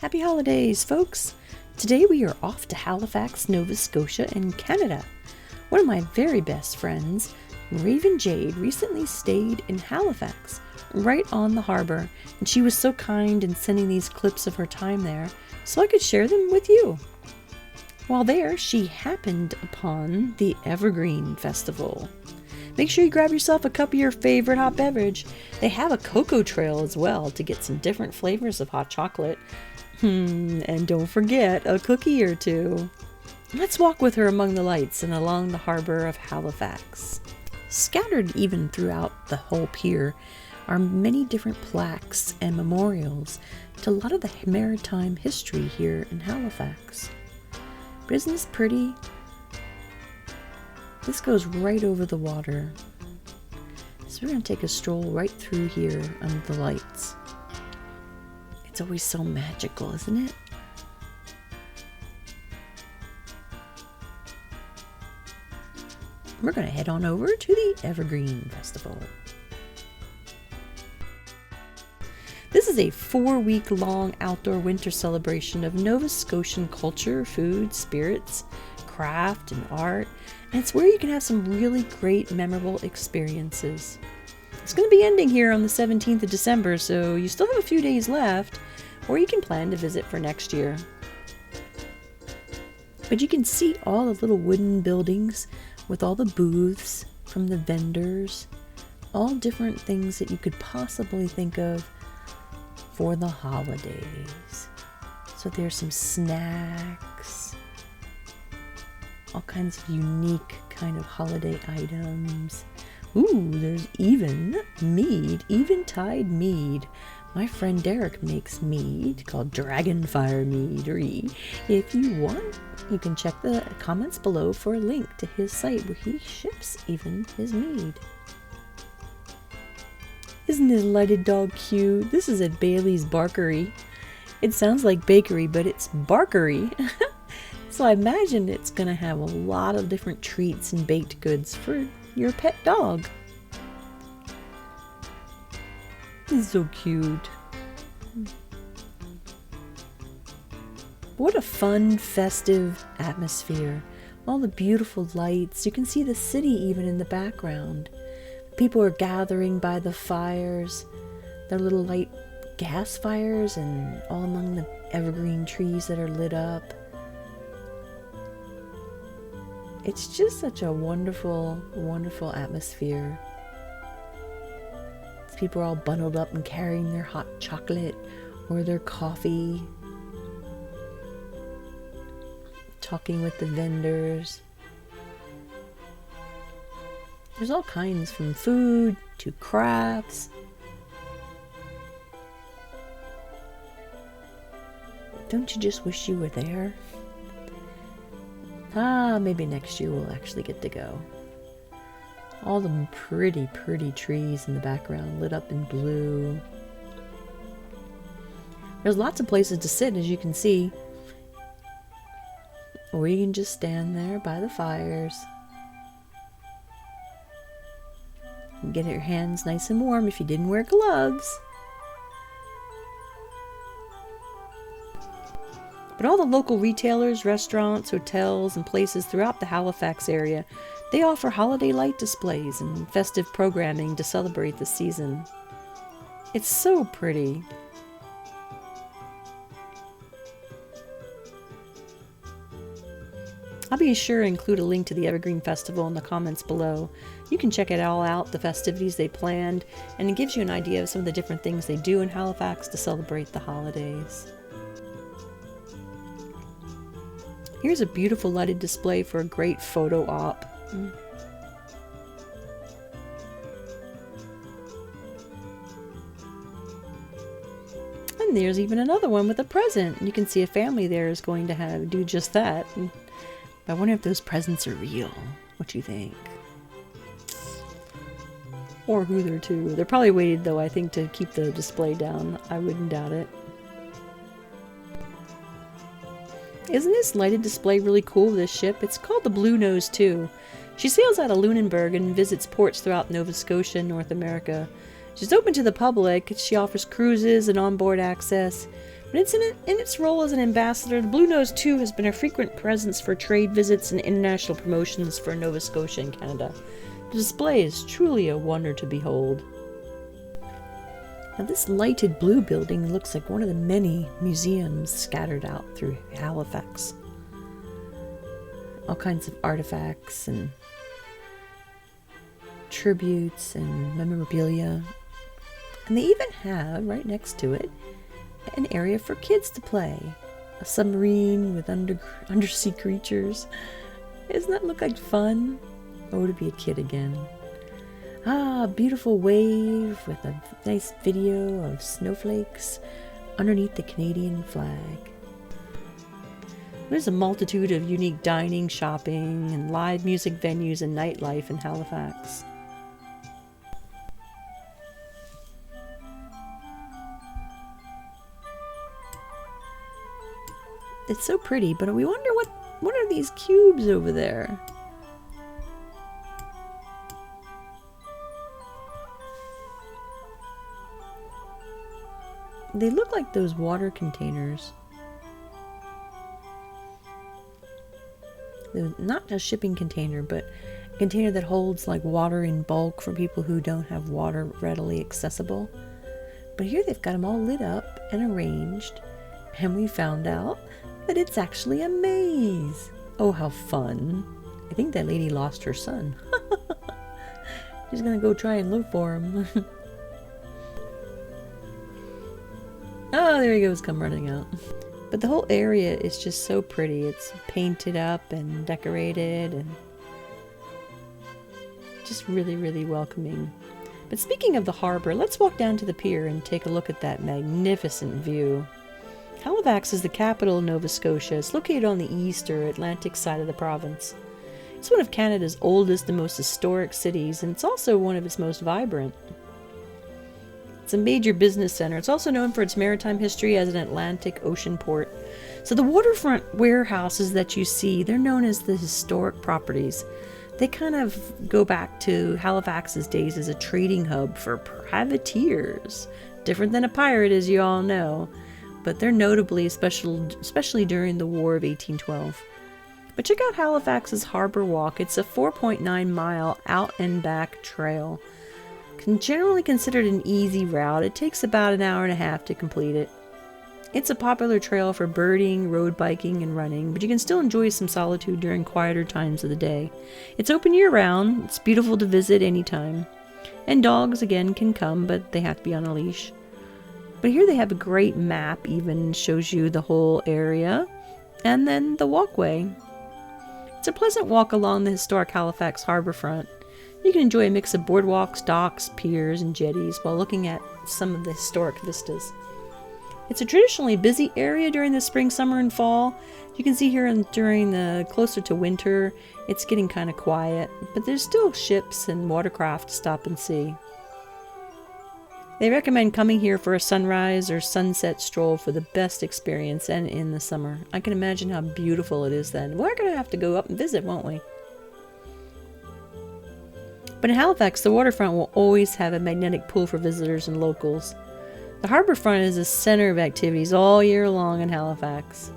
Happy holidays, folks! Today we are off to Halifax, Nova Scotia in Canada. One of my very best friends, Raven Jade, recently stayed in Halifax, right on the harbour, and she was so kind in sending these clips of her time there so I could share them with you. While there, she happened upon the Evergreen Festival. Make sure you grab yourself a cup of your favorite hot beverage. They have a cocoa trail as well to get some different flavors of hot chocolate. And don't forget a cookie or two. Let's walk with her among the lights and along the harbour of Halifax. Scattered even throughout the whole pier are many different plaques and memorials to a lot of the maritime history here in Halifax. But isn't this pretty? This goes right over the water. So we're going to take a stroll right through here under the lights. It's always so magical, isn't it? We're going to head on over to the Evergreen Festival. This is a 4-week-long outdoor winter celebration of Nova Scotian culture, food, spirits, craft, and art. And it's where you can have some really great, memorable experiences. It's going to be ending here on the 17th of December, so you still have a few days left, or you can plan to visit for next year. But you can see all the little wooden buildings with all the booths from the vendors, all different things that you could possibly think of for the holidays. So there's some snacks, all kinds of unique kind of holiday items. Ooh, there's even mead, Eventide mead. My friend Derek makes mead called Dragonfire Meadery. If you want, you can check the comments below for a link to his site where he ships even his mead. Isn't this lighted dog cute? This is at Bailey's Barkery. It sounds like bakery, but it's barkery. So I imagine it's going to have a lot of different treats and baked goods for your pet dog. This is so cute. What a fun, festive atmosphere. All the beautiful lights. You can see the city even in the background. People are gathering by the fires. Their little light gas fires and all among the evergreen trees that are lit up. It's just such a wonderful, wonderful atmosphere. People are all bundled up and carrying their hot chocolate or their coffee. Talking with the vendors. There's all kinds from food to crafts. Don't you just wish you were there? Maybe next year we'll actually get to go. All the pretty, pretty trees in the background lit up in blue. There's lots of places to sit, as you can see. Or you can just stand there by the fires. And get your hands nice and warm if you didn't wear gloves. But all the local retailers, restaurants, hotels, and places throughout the Halifax area, they offer holiday light displays and festive programming to celebrate the season. It's so pretty. I'll be sure to include a link to the Evergreen Festival in the comments below. You can check it all out, the festivities they planned, and it gives you an idea of some of the different things they do in Halifax to celebrate the holidays. Here's a beautiful lighted display for a great photo op. And there's even another one with a present. You can see a family there is going to do just that. I wonder if those presents are real. What do you think? Or who they're to. They're probably waited, though, I think, to keep the display down. I wouldn't doubt it. Isn't this lighted display really cool, this ship? It's called the Bluenose II. She sails out of Lunenburg and visits ports throughout Nova Scotia and North America. She's open to the public. She offers cruises and onboard access, But in its role as an ambassador, the Bluenose II has been a frequent presence for trade visits and international promotions for Nova Scotia and Canada. The display is truly a wonder to behold. Now, this lighted blue building looks like one of the many museums scattered out through Halifax. All kinds of artifacts and tributes and memorabilia. And they even have, right next to it, an area for kids to play. A submarine with undersea creatures. Doesn't that look like fun? Oh, to be a kid again. Ah, a beautiful wave with a nice video of snowflakes underneath the Canadian flag. There's a multitude of unique dining, shopping, and live music venues and nightlife in Halifax. It's so pretty, but we wonder what are these cubes over there? They look like those water containers. They're not a shipping container, but a container that holds like water in bulk for people who don't have water readily accessible. But here they've got them all lit up and arranged, and we found out that it's actually a maze. Oh, how fun. I think that lady lost her son. She's gonna go try and look for him. Oh, there he goes, come running out. But the whole area is just so pretty. It's painted up and decorated and just really, really welcoming. But speaking of the harbor, let's walk down to the pier and take a look at that magnificent view. Halifax is the capital of Nova Scotia. It's located on the east or Atlantic side of the province. It's one of Canada's oldest and most historic cities, and it's also one of its most vibrant. It's a major business center. It's also known for its maritime history as an Atlantic Ocean port. So the waterfront warehouses that you see, they're known as the historic properties. They kind of go back to Halifax's days as a trading hub for privateers. Different than a pirate, as you all know. But they're notably especially during the War of 1812. But check out Halifax's Harbourwalk. It's a 4.9-mile out and back trail. Generally considered an easy route, it takes about an hour and a half to complete it. It's a popular trail for birding, road biking, and running, but you can still enjoy some solitude during quieter times of the day. It's open year-round. It's beautiful to visit anytime. And dogs, again, can come, but they have to be on a leash. But here they have a great map, even shows you the whole area, and then the walkway. It's a pleasant walk along the historic Halifax harbourfront. You can enjoy a mix of boardwalks, docks, piers, and jetties while looking at some of the historic vistas. It's a traditionally busy area during the spring, summer, and fall. You can see here during the closer to winter, it's getting kind of quiet, but there's still ships and watercraft to stop and see. They recommend coming here for a sunrise or sunset stroll for the best experience, and in the summer. I can imagine how beautiful it is then. We're going to have to go up and visit, won't we? But in Halifax, the waterfront will always have a magnetic pull for visitors and locals. The harbourfront is a center of activities all year long in Halifax.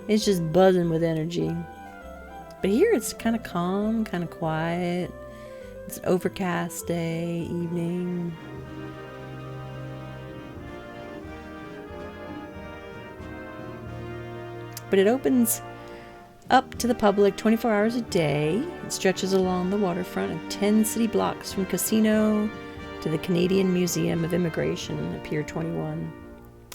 It's just buzzing with energy. But here it's kind of calm, kind of quiet. It's an overcast day, evening. But it opens up to the public 24 hours a day. It stretches along the waterfront of 10 city blocks from Casino to the Canadian Museum of Immigration at Pier 21.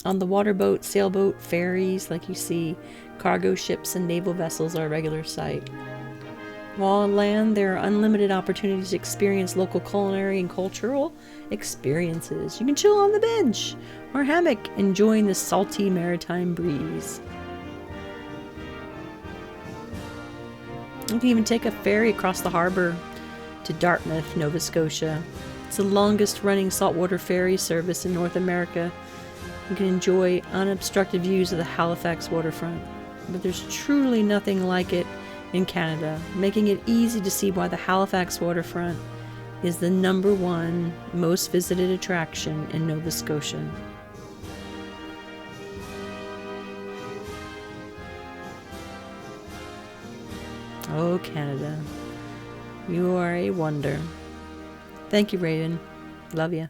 On the waterboat, sailboat, ferries, like you see, cargo ships and naval vessels are a regular sight. While on land, there are unlimited opportunities to experience local culinary and cultural experiences. You can chill on the bench or hammock, enjoying the salty maritime breeze. You can even take a ferry across the harbour to Dartmouth, Nova Scotia. It's the longest running saltwater ferry service in North America. You can enjoy unobstructed views of the Halifax waterfront. But there's truly nothing like it in Canada, making it easy to see why the Halifax waterfront is the #1 most visited attraction in Nova Scotia. Oh, Canada. You are a wonder. Thank you, Raven. Love ya.